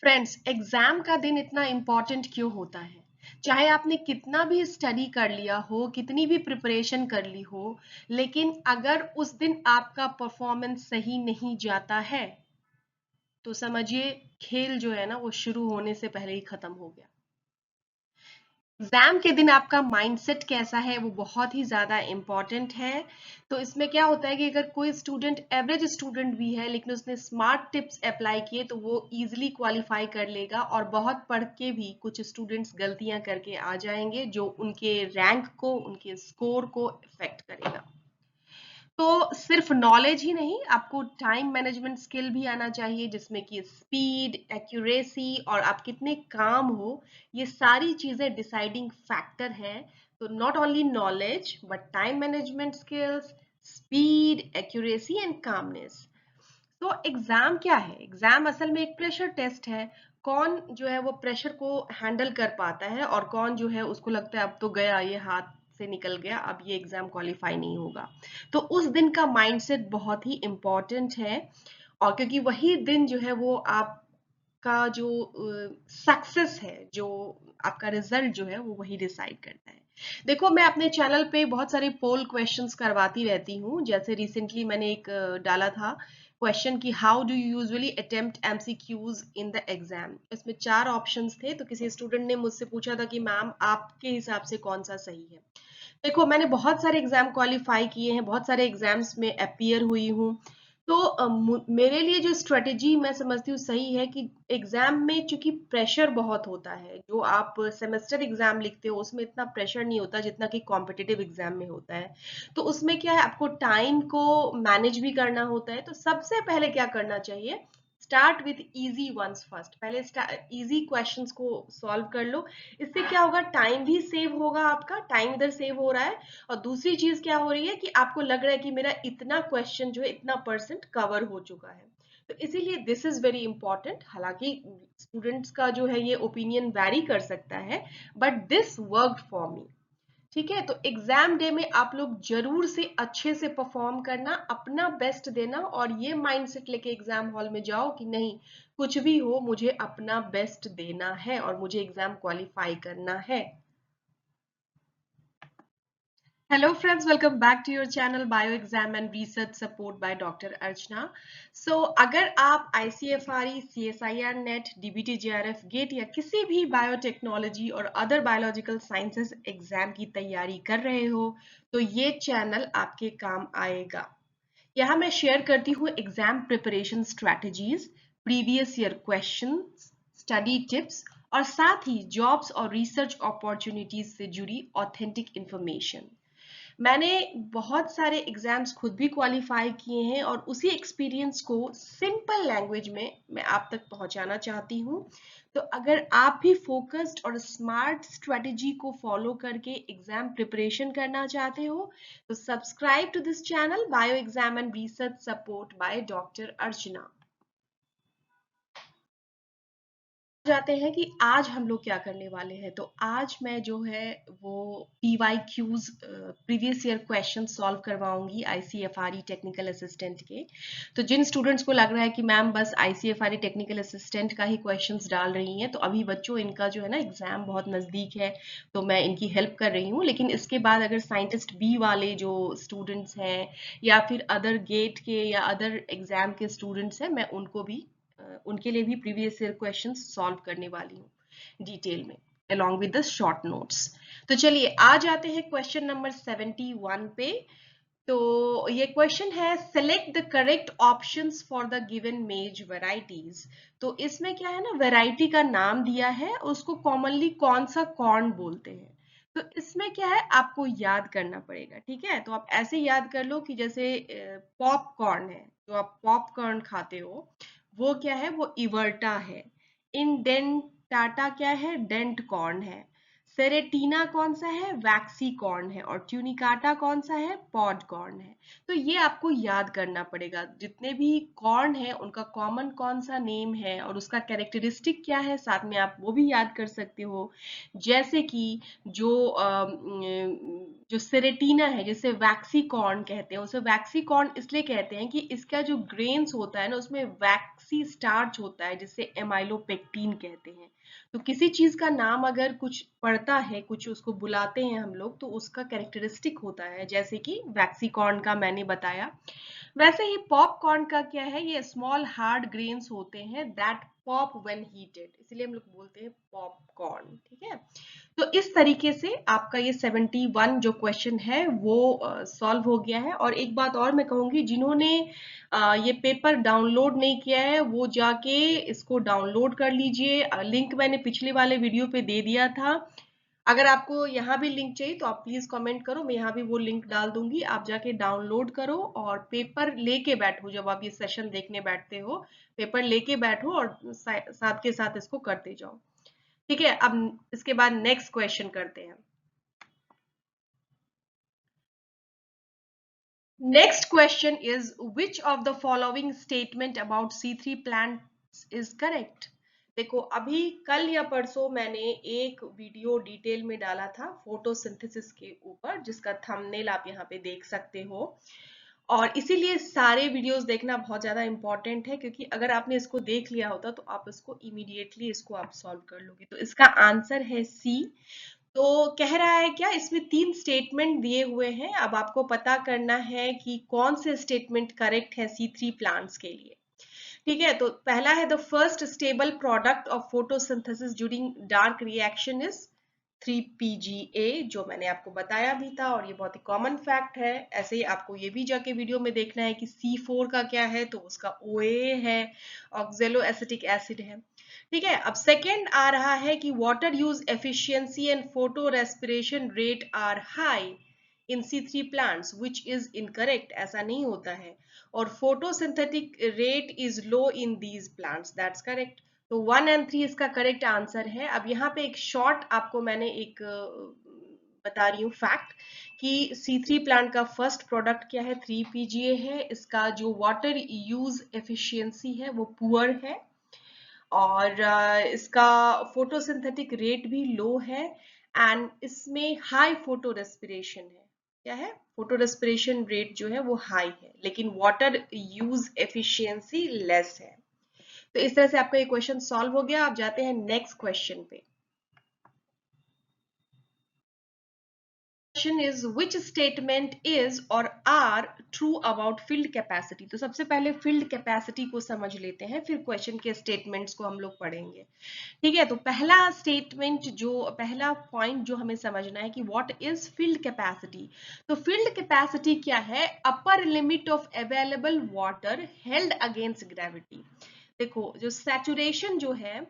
Friends, exam का दिन इतना इम्पोर्टेंट क्यों होता है? चाहे आपने कितना भी स्टडी कर लिया हो, कितनी भी प्रिपरेशन कर ली हो, लेकिन अगर उस दिन आपका परफॉर्मेंस सही नहीं जाता है तो समझिए खेल जो है ना वो शुरू होने से पहले ही खत्म हो गया। एग्जाम के दिन आपका माइंडसेट कैसा है वो बहुत ही ज्यादा इम्पोर्टेंट है। तो इसमें क्या होता है कि अगर कोई स्टूडेंट एवरेज स्टूडेंट भी है लेकिन उसने स्मार्ट टिप्स अप्लाई किए तो वो इजीली क्वालिफाई कर लेगा, और बहुत पढ़ के भी कुछ स्टूडेंट्स गलतियां करके आ जाएंगे जो उनके रैंक को, उनके स्कोर को इफेक्ट करेगा। तो सिर्फ नॉलेज ही नहीं, आपको टाइम मैनेजमेंट स्किल भी आना चाहिए, जिसमें कि स्पीड, एक्यूरेसी और आप कितने काम हो, ये सारी चीजें डिसाइडिंग फैक्टर है। तो not only knowledge but time management skills, speed, accuracy and calmness. तो एग्जाम क्या है? एग्जाम असल में एक प्रेशर टेस्ट है। कौन जो है वो प्रेशर को हैंडल कर पाता है और कौन जो है उसको लगता है अब तो गया, ये हाथ से निकल गया, अब ये एग्जाम क्वालिफाई नहीं होगा। तो उस दिन का माइंडसेट बहुत ही इम्पोर्टेंट है, और क्योंकि वही दिन जो है वो आपका जो सक्सेस है, जो आपका रिजल्ट जो है वो वही डिसाइड करता है। देखो, मैं अपने चैनल पे बहुत सारे पोल क्वेश्चंस करवाती रहती हूँ। जैसे रिसेंटली मैंने एक डाला था क्वेश्चन कि how do you usually attempt MCQs in the exam. इसमें 4 ऑप्शंस थे, तो किसी स्टूडेंट ने मुझसे पूछा था कि मैम आपके हिसाब से कौन सा सही है। देखो, मैंने बहुत सारे एग्जाम क्वालिफाई किए हैं, बहुत सारे एग्जाम्स में अपीयर हुई हूँ। तो मेरे लिए जो स्ट्रेटेजी मैं समझती हूँ सही है कि एग्जाम में चूंकि प्रेशर बहुत होता है, जो आप सेमेस्टर एग्जाम लिखते हो उसमें इतना प्रेशर नहीं होता जितना कि कॉम्पिटिटिव एग्जाम में होता है। तो उसमें क्या है, आपको टाइम को मैनेज भी करना होता है। तो सबसे पहले क्या करना चाहिए, start with easy ones first. पहले इजी क्वेश्चंस को सॉल्व कर लो। इससे क्या होगा, टाइम भी सेव होगा, आपका टाइम इधर सेव हो रहा है, और दूसरी चीज क्या हो रही है कि आपको लग रहा है कि मेरा इतना क्वेश्चन जो है इतना परसेंट कवर हो चुका है। तो इसीलिए दिस इज वेरी इंपॉर्टेंट। हालांकि स्टूडेंट्स का जो है ये ओपिनियन वैरी कर सकता है, but this worked for me. ठीक है, तो एग्जाम डे में आप लोग जरूर से अच्छे से परफॉर्म करना, अपना बेस्ट देना, और ये माइंडसेट लेके एग्जाम हॉल में जाओ कि नहीं, कुछ भी हो मुझे अपना बेस्ट देना है और मुझे एग्जाम क्वालिफाई करना है। Hello friends, welcome back to your channel Bio Exam and Research Support by Dr. Archana. So अगर आप ICFRE, CSIR NET, DBT JRF GATE या किसी भी बायोटेक्नोलॉजी और अदर बायोलॉजिकल साइंसेस एग्जाम की तैयारी कर रहे हो तो ये चैनल आपके काम आएगा। यहाँ मैं शेयर करती हूँ exam preparation strategies, previous year questions, study tips, और साथ ही जॉब्स और रिसर्च अपॉर्चुनिटीज से जुड़ी ऑथेंटिक इंफॉर्मेशन। मैंने बहुत सारे एग्जाम्स खुद भी क्वालिफाई किए हैं और उसी एक्सपीरियंस को सिंपल लैंग्वेज में मैं आप तक पहुंचाना चाहती हूँ। तो अगर आप भी फोकस्ड और स्मार्ट स्ट्रेटेजी को फॉलो करके एग्जाम प्रिपरेशन करना चाहते हो तो subscribe to this channel bio exam and research support by doctor Archana. जाते हैं कि आज हम लोग क्या करने वाले हैं। तो आज मैं जो है वो PYQs, previous year question solve करवाऊंगी ICFRE टेक्निकल असिस्टेंट के। तो जिन स्टूडेंट्स को लग रहा है कि मैम बस ICFRE टेक्निकल असिस्टेंट का ही क्वेश्चंस डाल रही हैं, तो अभी बच्चों इनका जो है ना एग्जाम बहुत नज़दीक है, तो मैं इनकी हेल्प कर रही हूँ। लेकिन इसके बाद अगर साइंटिस्ट बी वाले जो स्टूडेंट्स हैं या फिर अदर गेट के या अदर एग्जाम के स्टूडेंट्स हैं, मैं उनको भी उनके लिए भी प्रीवियस ईयर क्वेश्चंस सॉल्व करने वाली हूँ डिटेल में, along with the short notes। तो चलिए आ जाते हैं क्वेश्चन नंबर 71 पे। तो ये क्वेश्चन है, select the correct options for the given मेज वेराइटीज। तो इसमें क्या है ना, वेराइटी का नाम दिया है, उसको कॉमनली कौन सा कॉर्न बोलते हैं। तो इसमें क्या है, आपको याद करना पड़ेगा। ठीक है, तो आप ऐसे याद कर लो कि जैसे पॉपकॉर्न है, जो आप पॉपकॉर्न खाते हो वो क्या है, वो इवर्टा है। इंडेंटाटा क्या है, डेंट कॉर्न है। सेरेटीना कौन सा है, वैक्सी कॉर्न है। और ट्यूनिकाटा कौन सा है, पॉड कॉर्न है। तो ये आपको याद करना पड़ेगा, जितने भी कॉर्न है उनका कॉमन कौन सा नेम है और उसका कैरेक्टरिस्टिक क्या है, साथ में आप वो भी याद कर सकते हो। जैसे कि जो जो सेरेटिना है, जिसे वैक्सीकॉर्न कहते हैं, उसे वैक्सीकॉर्न इसलिए कहते हैं कि इसका जो ग्रेन्स होता है ना, उसमें वैक्सी स्टार्च होता है जिसे एमाइलोपेक्टिन कहते हैं। तो किसी चीज का नाम अगर कुछ पड़ता है, कुछ उसको बुलाते हैं हम लोग, तो उसका कैरेक्टरिस्टिक होता है, जैसे कि वैक्सीकॉर्न का मैंने बताया। वैसे ही पॉपकॉर्न का क्या है, ये स्मॉल हार्ड ग्रेन्स होते हैं दैट पॉप व्हेन हीटेड, इसलिए हम लोग बोलते हैं पॉपकॉर्न। ठीक है, तो इस तरीके से आपका ये 71 जो क्वेश्चन है वो सॉल्व हो गया है। और एक बात और मैं कहूंगी, जिन्होंने ये पेपर डाउनलोड नहीं किया है वो जाके इसको डाउनलोड कर लीजिए। लिंक मैंने पिछले वाले वीडियो पे दे दिया था। अगर आपको यहाँ भी लिंक चाहिए तो आप प्लीज कमेंट करो, मैं यहाँ भी वो लिंक डाल दूंगी। आप जाके डाउनलोड करो और पेपर लेके बैठो। जब आप ये सेशन देखने बैठते हो, पेपर लेके बैठो और साथ के साथ इसको करते जाओ। ठीक है, अब इसके बाद नेक्स्ट क्वेश्चन करते हैं। Next question is which of the following statement about C3 plants is correct. देखो, अभी कल या परसों मैंने एक वीडियो डिटेल में डाला था फोटोसिंथेसिस के ऊपर, जिसका थंबनेल आप यहाँ पे देख सकते हो। और इसीलिए सारे वीडियोस देखना बहुत ज्यादा इंपॉर्टेंट है, क्योंकि अगर आपने इसको देख लिया होता तो आप इसको इमीडिएटली इसको आप सॉल्व कर लोगे। तो इसका आंसर है सी। तो कह रहा है क्या, इसमें 3 स्टेटमेंट दिए हुए हैं। अब आपको पता करना है कि कौन से स्टेटमेंट करेक्ट है C3 प्लांट्स के लिए। ठीक है, तो पहला है the first stable product of photosynthesis during dark reaction is 3PGA, जो मैंने आपको बताया भी था और ये बहुत ही कॉमन फैक्ट है। ऐसे ही आपको ये भी जाके वीडियो में देखना है कि C4 का क्या है, तो उसका OA है, ऑक्जेलो एसिटिक एसिड है। ठीक है, अब सेकेंड आ रहा है कि water use efficiency and photorespiration rate are high in C3 plants which is incorrect, ऐसा नहीं होता है। और photosynthetic rate is low in these plants, that's correct. तो 1 एंड 3 इसका करेक्ट आंसर है। अब यहाँ पे एक शॉर्ट आपको मैंने एक बता रही हूँ फैक्ट कि C3 प्लांट का फर्स्ट प्रोडक्ट क्या है, 3PGA है। इसका जो वाटर यूज एफिशिएंसी है वो पुअर है, और इसका फोटोसिंथेटिक रेट भी लो है, एंड इसमें हाई फोटो रेस्पिरेशन है। क्या है, फोटो रेस्पिरेशन रेट जो है वो हाई है, लेकिन वाटर यूज एफिशिएंसी लेस है। तो इस तरह से आपका ये क्वेश्चन सॉल्व हो गया। आप जाते हैं नेक्स्ट क्वेश्चन पे। Question is which statement is or are true about field capacity. तो सबसे पहले फील्ड कैपेसिटी को समझ लेते हैं, फिर क्वेश्चन के स्टेटमेंट्स को हम लोग पढ़ेंगे। ठीक है, तो पहला स्टेटमेंट, जो पहला पॉइंट जो हमें समझना है कि व्हाट इज फील्ड कैपेसिटी। तो फील्ड कैपेसिटी क्या है, upper limit of available water held against gravity. देखो, जो सैचुरेशन जो है,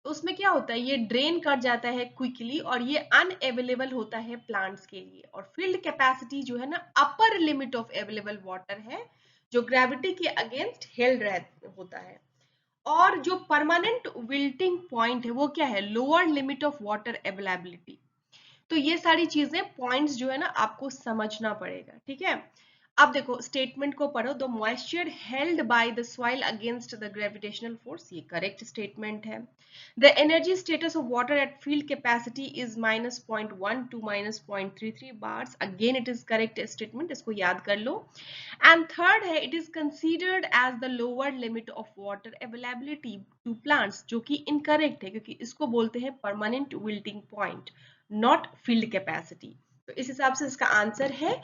तो उसमें क्या होता है, ये ड्रेन कर जाता है क्विकली और ये अनअवेलेबल होता है प्लांट्स के लिए। और फील्ड कैपेसिटी जो है ना, upper limit of available water है, जो ग्रेविटी के अगेंस्ट हेल्ड होता है। और जो परमानेंट विल्टिंग पॉइंट है वो क्या है, lower limit of water availability. तो ये सारी चीजें पॉइंट्स जो है ना आपको समझना पड़ेगा। ठीक है, अब देखो स्टेटमेंट को पढ़ो। The moisture held by the soil against the gravitational force, ये करेक्ट स्टेटमेंट है। The energy status of water at field capacity is -0.1 to -0.33 bars, again it is correct statement, इसको याद कर लो। एंड थर्ड है, it is considered as the lower limit of water availability to plants, जो कि incorrect है, क्योंकि इसको बोलते हैं permanent wilting point, not field capacity. तो इस हिसाब से इसका आंसर है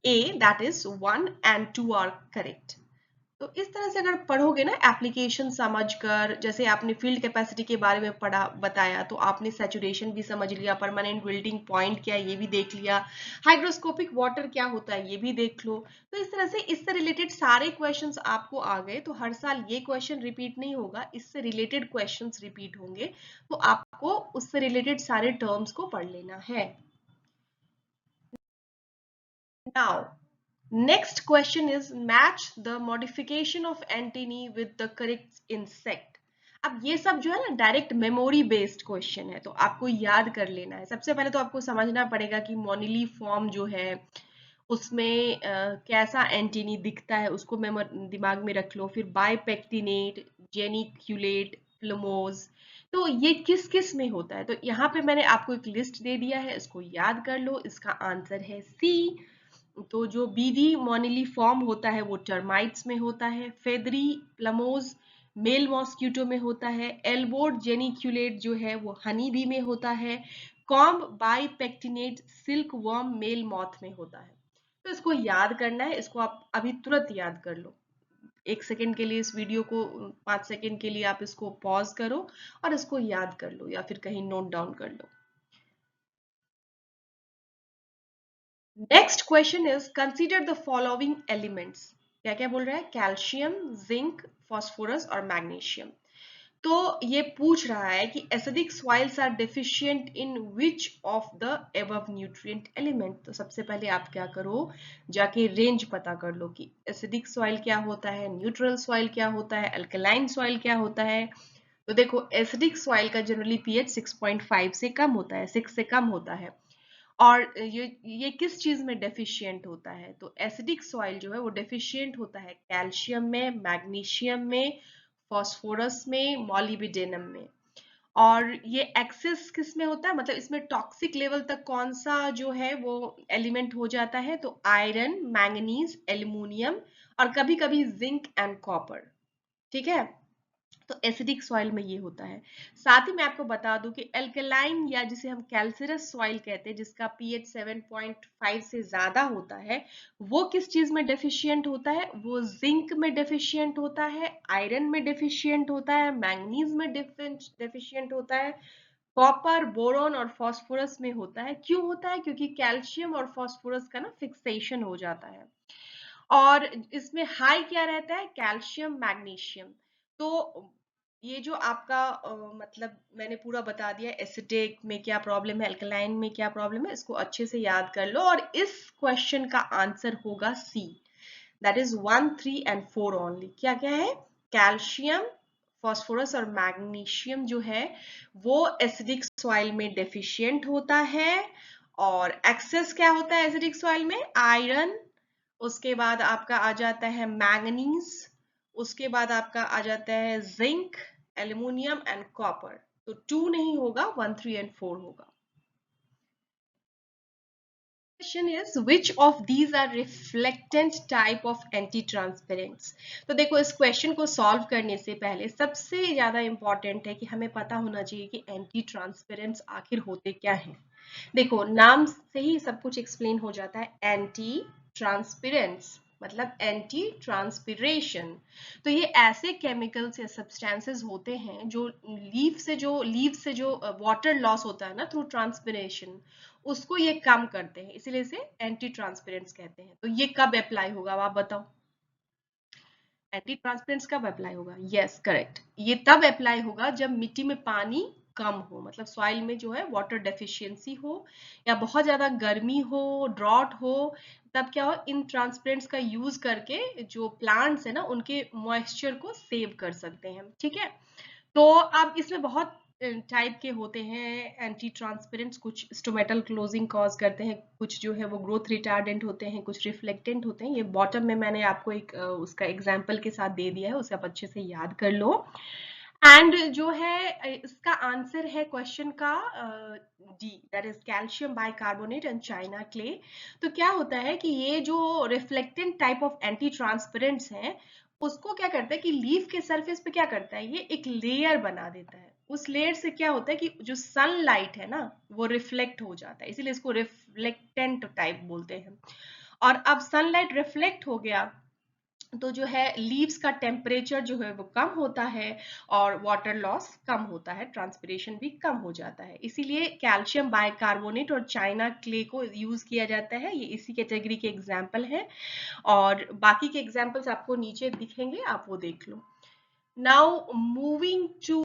A, that is 1 and 2 are correct. तो इस तरह से अगर पढ़ोगे ना एप्लीकेशन समझकर, जैसे आपने फील्ड कैपेसिटी के बारे में पढ़ा बताया, तो आपने सैचुरेशन भी समझ लिया, परमानेंट विल्टिंग पॉइंट क्या है ये भी देख लिया, हाइग्रोस्कोपिक वाटर क्या होता है ये भी देख लो। तो इस तरह से इससे रिलेटेड सारे क्वेश्चंस आपको आ गए। तो हर साल ये क्वेश्चन रिपीट नहीं होगा, इससे रिलेटेड क्वेश्चंस रिपीट होंगे, तो आपको उससे रिलेटेड सारे टर्म्स को पढ़ लेना है। Now, next question is match the modification of antennae with the correct insect. अब ये सब जो है ना डायरेक्ट मेमोरी बेस्ड क्वेश्चन है, तो आपको याद कर लेना है। सबसे पहले तो आपको समझना पड़ेगा कि मोनिली फॉर्म जो है उसमें कैसा एंटीनी दिखता है, उसको दिमाग में रख लो। फिर बाइपेक्टिनेट, जेनिक्यूलेट, प्लमोज। तो ये किस किस में होता है? तो यहाँ पे मैंने आपको एक लिस्ट दे दिया है, इसको याद कर लो। इसका आंसर है सी। तो जो बीडी मोनिली फॉर्म होता है वो टर्माइट्स में होता है। फेदरी प्लमोज मेल मॉस्क्यूटो में होता है। एल्बोर्ड जेनिक्यूलेट जो है वो हनी बी में होता है। Comb bipectinate silk worm male moth में होता है। तो इसको याद करना है, इसको आप अभी तुरंत याद कर लो। 1 सेकेंड के लिए इस वीडियो को, 5 सेकेंड के लिए आप इसको पॉज करो और इसको याद कर लो या फिर कहीं नोट डाउन कर लो। Next question is consider the following elements. क्या क्या बोल रहा है? कैल्शियम, जिंक, फास्फोरस और मैग्नीशियम। तो ये पूछ रहा है कि acidic soils are deficient in which of the above nutrient element. तो सबसे पहले आप क्या करो, जाके रेंज पता कर लो कि एसिडिक सॉइल क्या होता है, न्यूट्रल सॉइल क्या होता है, अल्कलाइन सॉइल क्या होता है। तो देखो एसिडिक सॉइल का जनरली पीएच 6.5 से कम होता है, 6 से कम होता है। और ये किस चीज में डेफिशिएंट होता है? तो एसिडिक सॉइल जो है वो डेफिशिएंट होता है कैल्शियम में, मैग्नीशियम में, फास्फोरस में, मॉलिब्डेनम में। और ये एक्सेस किस में होता है, मतलब इसमें टॉक्सिक लेवल तक कौन सा जो है वो एलिमेंट हो जाता है? तो आयरन, मैंगनीज, एल्यूमिनियम और कभी कभी जिंक एंड कॉपर। ठीक है, तो एसिडिक सॉइल में ये होता है। साथ ही मैं आपको बता दूं कि एल्कलाइन या जिसे हम कैल्सिरस सॉइल कहते हैं, जिसका पीएच 7.5 से ज्यादा होता है, वो किस चीज में डेफिशिएंट होता है? वो जिंक में डेफिशिएंट होता है, आयरन में डेफिशिएंट होता है, मैंगनीज में डेफिशिएंट होता है, कॉपर, बोरॉन और फास्फोरस में होता है। क्यों होता है? क्योंकि कैल्शियम और फास्फोरस का ना फिक्सेशन हो जाता है। और इसमें हाई क्या रहता है? Calcium, magnesium. तो ये जो आपका मतलब मैंने पूरा बता दिया एसिडिक में क्या प्रॉब्लम है, अल्कलाइन में क्या प्रॉब्लम है, इसको अच्छे से याद कर लो। और इस क्वेश्चन का आंसर होगा सी, दैट इज 1, 3 एंड 4 ओनली। क्या क्या है? कैल्शियम, फास्फोरस और मैग्नीशियम जो है वो एसिडिक सॉइल में डेफिशिएंट होता है। और एक्सेस क्या होता है एसिडिक सॉइल में? आयरन, उसके बाद आपका आ जाता है मैंगनीज, उसके बाद आपका आ जाता है जिंक, एल्यूमिनियम एंड कॉपर। तो 2 नहीं होगा, 1, 3 एंड 4 होगा। Question is which of these are reflectant type of anti-transparents? तो देखो इस क्वेश्चन को सॉल्व करने से पहले सबसे ज्यादा इंपॉर्टेंट है कि हमें पता होना चाहिए कि एंटी ट्रांसपेरेंट्स आखिर होते क्या हैं। देखो नाम से ही सब कुछ एक्सप्लेन हो जाता है। एंटी ट्रांसपेरेंट्स मतलब एंटी ट्रांसपिरेशन। तो ये ऐसे केमिकल्स या सब्सटेंसेस होते हैं जो लीफ से जो वाटर लॉस होता है ना थ्रू ट्रांसपिरेशन, उसको ये कम करते हैं, इसीलिए इसे एंटी ट्रांसपेरेंट्स कहते हैं। तो ये कब अप्लाई होगा आप बताओ? एंटी ट्रांसपेरेंट्स कब अप्लाई होगा? यस करेक्ट, ये तब अप्लाई होगा जब मिट्टी में पानी कम हो, मतलब सॉइल में जो है वाटर डेफिशिएंसी हो या बहुत ज्यादा गर्मी हो, ड्रॉट हो। तब क्या हो, इन ट्रांसपेरेंट्स का यूज करके जो प्लांट्स है ना उनके मॉइस्चर को सेव कर सकते हैं। ठीक है, तो अब इसमें बहुत टाइप के होते हैं एंटी ट्रांसपेरेंट्स। कुछ स्टोमेटल क्लोजिंग कॉज करते हैं, कुछ जो है वो ग्रोथ रिटार्डेंट होते हैं, कुछ रिफ्लेक्टेंट होते हैं। ये बॉटम में मैंने आपको एक उसका एग्जांपल के साथ दे दिया है, उसे आप अच्छे से याद कर लो। एंड जो है इसका आंसर है क्वेश्चन का D, that is calcium bicarbonate and China clay. तो क्या होता है कि ये जो रिफ्लेक्टेंट टाइप ऑफ एंटी ट्रांसपेरेंट्स हैं, उसको क्या करता है कि लीफ के सरफेस पे क्या करता है, ये एक लेयर बना देता है। उस लेयर से क्या होता है कि जो सनलाइट है ना वो रिफ्लेक्ट हो जाता है, इसीलिए इसको रिफ्लेक्टेंट टाइप बोलते हैं। और अब सनलाइट रिफ्लेक्ट हो गया तो जो है लीव्स का टेम्परेचर जो है वो कम होता है और वाटर लॉस कम होता है, ट्रांसपिरेशन भी कम हो जाता है। इसीलिए कैल्शियम बाइकार्बोनेट और चाइना क्ले को यूज किया जाता है। ये इसी कैटेगरी के एग्जाम्पल है और बाकी के एग्जाम्पल्स आपको नीचे दिखेंगे, आप वो देख लो। Now moving to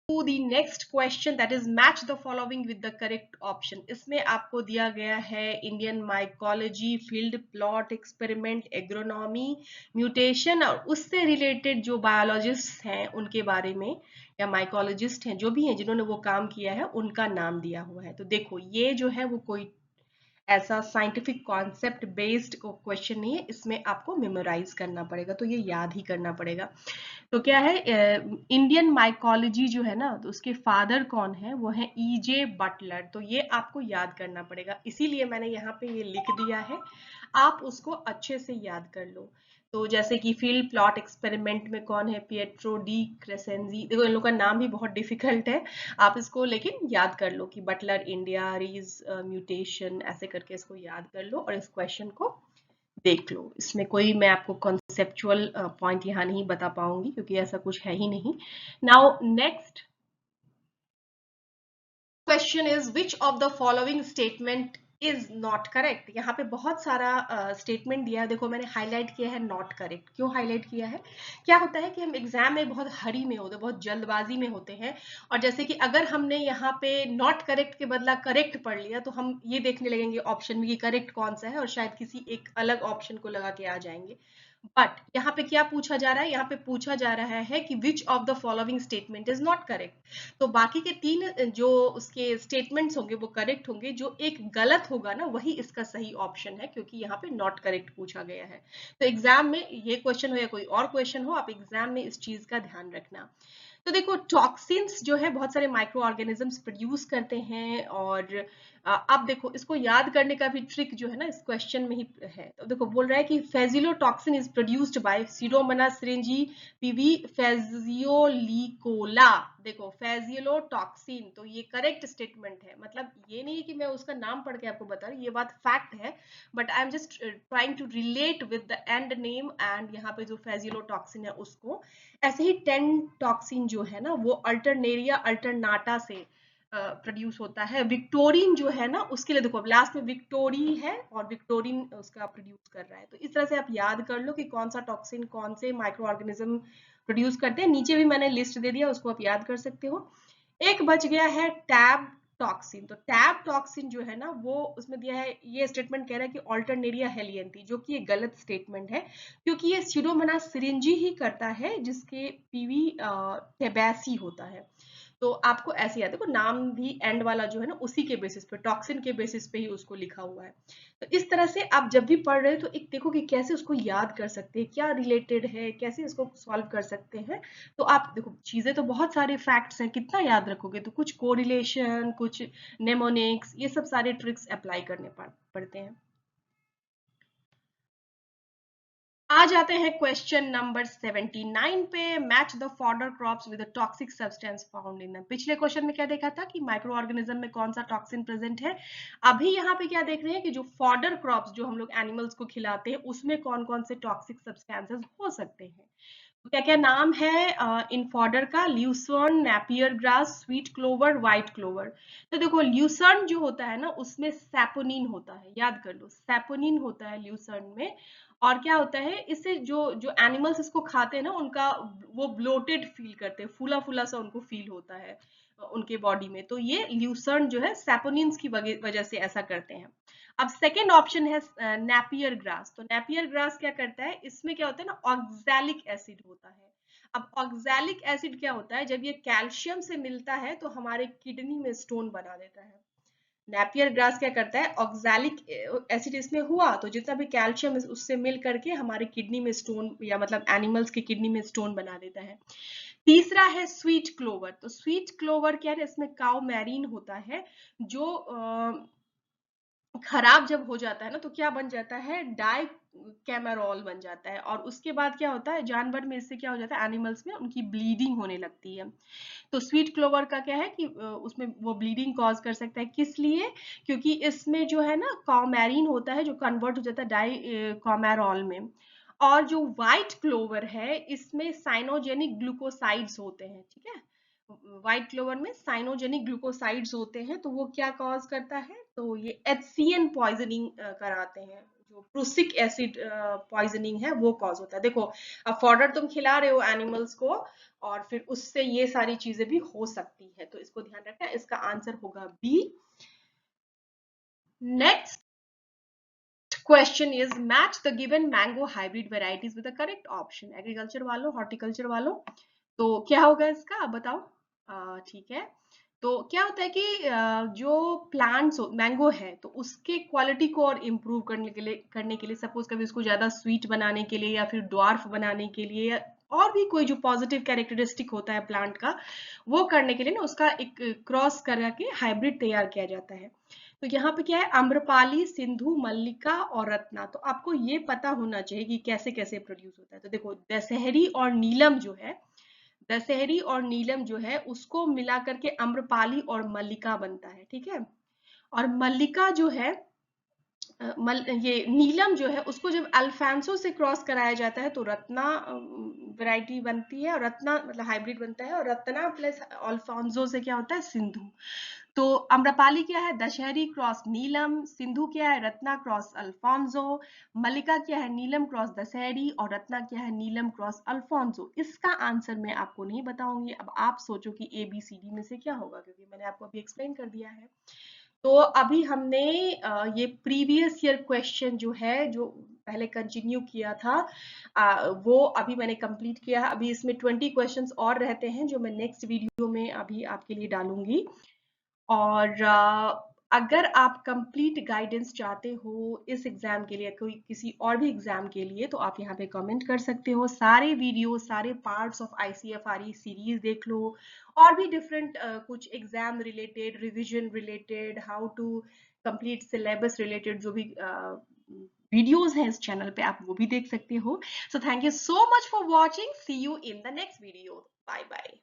the next question, that is match the following with the correct option। इसमें आपको दिया गया है Indian mycology, field plot experiment, agronomy, mutation और उससे रिलेटेड जो बायोलॉजिस्ट हैं उनके बारे में या माइकोलॉजिस्ट हैं जो भी हैं जिन्होंने वो काम किया है उनका नाम दिया हुआ है। तो देखो ये जो है वो कोई ऐसा साइंटिफिक कॉन्सेप्ट बेस्ड क्वेश्चन नहीं है, इसमें आपको मेमोराइज करना पड़ेगा, तो ये याद ही करना पड़ेगा। तो क्या है, इंडियन माइकोलॉजी जो है ना, तो उसके फादर कौन है, वो है E.J. बटलर। तो ये आपको याद करना पड़ेगा, इसीलिए मैंने यहाँ पे ये लिख दिया है, आप उसको अच्छे से याद कर लो। तो जैसे कि फील्ड प्लॉट एक्सपेरिमेंट में कौन है, पिएट्रो डी क्रेसेंजी। देखो इन लोग का नाम भी बहुत डिफिकल्ट है, आप इसको लेकिन याद कर लो कि बटलर इंडिया, रीज म्यूटेशन, ऐसे करके इसको याद कर लो और इस क्वेश्चन को देख लो। इसमें कोई मैं आपको कॉन्सेप्चुअल पॉइंट यहाँ नहीं बता पाऊंगी क्योंकि ऐसा कुछ है ही नहीं। Now next question is which of the following statement is not correct. यहाँ पे बहुत सारा स्टेटमेंट दिया है, देखो मैंने हाईलाइट किया है नॉट करेक्ट। क्यों हाईलाइट किया है, क्या होता है कि हम एग्जाम में बहुत हरी में होते हैं, बहुत जल्दबाजी में होते हैं, और जैसे कि अगर हमने यहाँ पे नॉट करेक्ट के बदला करेक्ट पढ़ लिया तो हम ये देखने लगेंगे ऑप्शन में कि करेक्ट कौन सा है और शायद किसी एक अलग ऑप्शन को लगा के आ जाएंगे। बट यहाँ पे क्या पूछा जा रहा है, यहाँ पे पूछा जा रहा है कि विच of the following statement is not correct. तो बाकी के 3 जो उसके स्टेटमेंट्स होंगे वो करेक्ट होंगे, जो एक गलत होगा ना वही इसका सही ऑप्शन है, क्योंकि यहाँ पे नॉट करेक्ट पूछा गया है। तो एग्जाम में ये क्वेश्चन हो या कोई और क्वेश्चन हो, आप एग्जाम में इस चीज का ध्यान रखना। तो देखो टॉक्सिन्स जो है बहुत सारे माइक्रो ऑर्गेनिजम्स प्रोड्यूस करते हैं, और अब देखो इसको याद करने का भी ट्रिक जो है ना इस क्वेश्चन में ही है। तो देखो बोल रहा है कि phaseolotoxin is produced by Pseudomonas syringae PV phaseolicola. देखो फेजिलोटॉक्सिन, तो ये करेक्ट स्टेटमेंट है, मतलब ये नहीं है कि मैं उसका नाम पढ़ के आपको बता रही हूँ, ये बात फैक्ट है, but I am just trying to relate with the end name and यहाँ पे जो फेजिलोटॉक्सिन है उसको। ऐसे ही 10 टॉक्सिन जो है ना वो अल्टरनेरिया अल्टरनाटा से प्रोड्यूस होता है। विक्टोरिन जो है ना उसके लिए देखो अब लास्ट में विक्टोरी है और विक्टोरिन उसका प्रोड्यूस कर रहा है। तो इस तरह से आप याद कर लो कि कौन सा टॉक्सिन कौन से माइक्रो ऑर्गेनिज्म प्रोड्यूस करते हैं। नीचे भी मैंने लिस्ट दे दिया, उसको आप याद कर सकते हो। एक बच गया है टैब टॉक्सिन। तो टैब टॉक्सिन जो है ना वो उसमें दिया है, ये स्टेटमेंट कह रहा है कि ऑल्टरनेरिया हेलियंथी, जो कि ये गलत स्टेटमेंट है क्योंकि ये सीडोमोनास सिरिंजी ही करता है जिसके पीवी टेबैसी होता है। तो आपको ऐसे याद, देखो नाम भी एंड वाला जो है ना उसी के बेसिस पे, टॉक्सिन के बेसिस पे ही उसको लिखा हुआ है। तो इस तरह से आप जब भी पढ़ रहे हो तो एक देखो कि कैसे उसको याद कर सकते हैं, क्या रिलेटेड है, कैसे इसको सॉल्व कर सकते हैं। तो आप देखो चीजें तो बहुत सारे फैक्ट्स हैं, कितना याद रखोगे, तो कुछ कोरिलेशन, कुछ नेमोनिक्स, ये सब सारे ट्रिक्स अप्लाई करने पड़ते हैं। आ जाते हैं क्वेश्चन नंबर 79 पे। Match the fodder crops with toxic substance found in. पिछले क्वेश्चन में क्या देखा था कि माइक्रो ऑर्गेनिज्म में कौन सा टॉक्सिन प्रेजेंट है। अभी यहाँ पे क्या देख रहे हैं कि जो फॉडर क्रॉप्स जो हम लोग एनिमल्स को खिलाते हैं उसमें कौन कौन से टॉक्सिक सब्सटेंसेस हो सकते हैं। तो क्या क्या नाम है इन फॉडर का, Lucerne, Napier grass, sweet clover, white clover. तो देखो ल्यूसर्न जो होता है ना उसमें सैपोनिन होता है, याद कर लो सैपोनिन होता है ल्यूसर्न में। और क्या होता है इससे जो जो एनिमल्स इसको खाते हैं ना उनका वो ब्लोटेड फील करते हैं, फूला फूला सा उनको फील होता है उनके बॉडी में। तो ये ल्यूसर्न जो है सैपोनिन्स की वजह से ऐसा करते हैं। अब सेकेंड ऑप्शन है नेपियर ग्रास। तो नेपियर ग्रास क्या करता है, इसमें क्या होता है ना ऑक्सैलिक एसिड होता है। अब ऑक्सैलिक एसिड क्या होता है, जब ये कैल्शियम से मिलता है तो हमारे किडनी में स्टोन बना देता है। नेपियर ग्रास क्या करता है, ऑक्सैलिक एसिड इसमें हुआ तो जितना भी कैल्शियम उससे मिल करके हमारे किडनी में स्टोन, या मतलब एनिमल्स की किडनी में स्टोन बना देता है। तीसरा है स्वीट क्लोवर। तो स्वीट क्लोवर क्या है, इसमें काउ मैरीन होता है जो खराब जब हो जाता है ना तो क्या बन जाता है, डाई कैमेरॉल बन जाता है, और उसके बाद क्या होता है जानवर में, इससे क्या हो जाता है एनिमल्स में उनकी ब्लीडिंग होने लगती है। तो स्वीट क्लोवर का क्या है कि उसमें वो ब्लीडिंग कॉज कर सकता है, किस लिए, क्योंकि इसमें जो है ना कॉमैरिन होता है जो कन्वर्ट हो जाता है डाई कॉमेरॉल में। और जो व्हाइट क्लोवर है इसमें साइनोजेनिक ग्लूकोसाइड्स होते हैं, ठीक है। व्हाइट क्लोवर में साइनोजेनिक ग्लूकोसाइड्स होते हैं, तो वो क्या कॉज करता है, तो ये HCN पॉइजनिंग कराते हैं, जो प्रूसिक एसिड पॉइजनिंग है वो कॉज होता है। देखो अब फॉडर तुम खिला रहे हो एनिमल्स को और फिर उससे ये सारी चीजें भी हो सकती है, तो इसको ध्यान रखना। इसका आंसर होगा B. Next question is match the given mango hybrid varieties with the correct option. Agriculture वालों, हॉर्टिकल्चर वालों, तो क्या होगा इसका, आप बताओ। ठीक है, तो क्या होता है कि जो प्लांट्स मैंगो है तो उसके क्वालिटी को और इम्प्रूव करने के लिए सपोज कभी उसको ज्यादा स्वीट बनाने के लिए या फिर ड्वार्फ बनाने के लिए या और भी कोई जो पॉजिटिव कैरेक्टरिस्टिक होता है प्लांट का, वो करने के लिए ना उसका एक क्रॉस करके हाइब्रिड तैयार किया जाता है। तो यहाँ पे क्या है, आम्रपाली, सिंधु, मल्लिका और रत्ना। तो आपको ये पता होना चाहिए कि कैसे कैसे प्रोड्यूस होता है। तो देखो, दशहरी और नीलम जो है, दशहरी और नीलम जो है उसको मिला करके अम्रपाली और मल्लिका बनता है, ठीक है। और मल्लिका जो है ये नीलम जो है उसको जब अल्फांसो से क्रॉस कराया जाता है तो रत्ना वैरायटी बनती है, और रत्ना मतलब हाइब्रिड बनता है, और रत्ना प्लस अल्फांसो से क्या होता है, सिंधु। तो अम्रपाली क्या है, दशहरी क्रॉस नीलम, सिंधु क्या है, रत्ना क्रॉस अल्फांसो, मल्लिका क्या है, नीलम क्रॉस दशहरी, और रत्ना क्या है, नीलम क्रॉस अल्फांसो। इसका आंसर मैं आपको नहीं बताऊंगी, अब आप सोचो कि ए बी सी डी में से क्या होगा, क्योंकि मैंने आपको अभी एक्सप्लेन कर दिया है। तो अभी हमने ये प्रीवियस ईयर क्वेश्चन जो है, जो पहले कंटिन्यू किया था, वो अभी मैंने कंप्लीट किया है। अभी इसमें 20 क्वेश्चंस और रहते हैं जो मैं नेक्स्ट वीडियो में अभी आपके लिए डालूंगी। और अगर आप कंप्लीट गाइडेंस चाहते हो इस एग्जाम के लिए, कोई किसी और भी एग्जाम के लिए, तो आप यहाँ पे कमेंट कर सकते हो। सारे वीडियो, सारे पार्ट्स ऑफ आईसीएफआरई सीरीज देख लो, और भी डिफरेंट कुछ exam related, revision related, how to complete syllabus related जो भी वीडियोस हैं इस चैनल पे, आप वो भी देख सकते हो। So thank you so much for watching, see you in the next video, bye bye.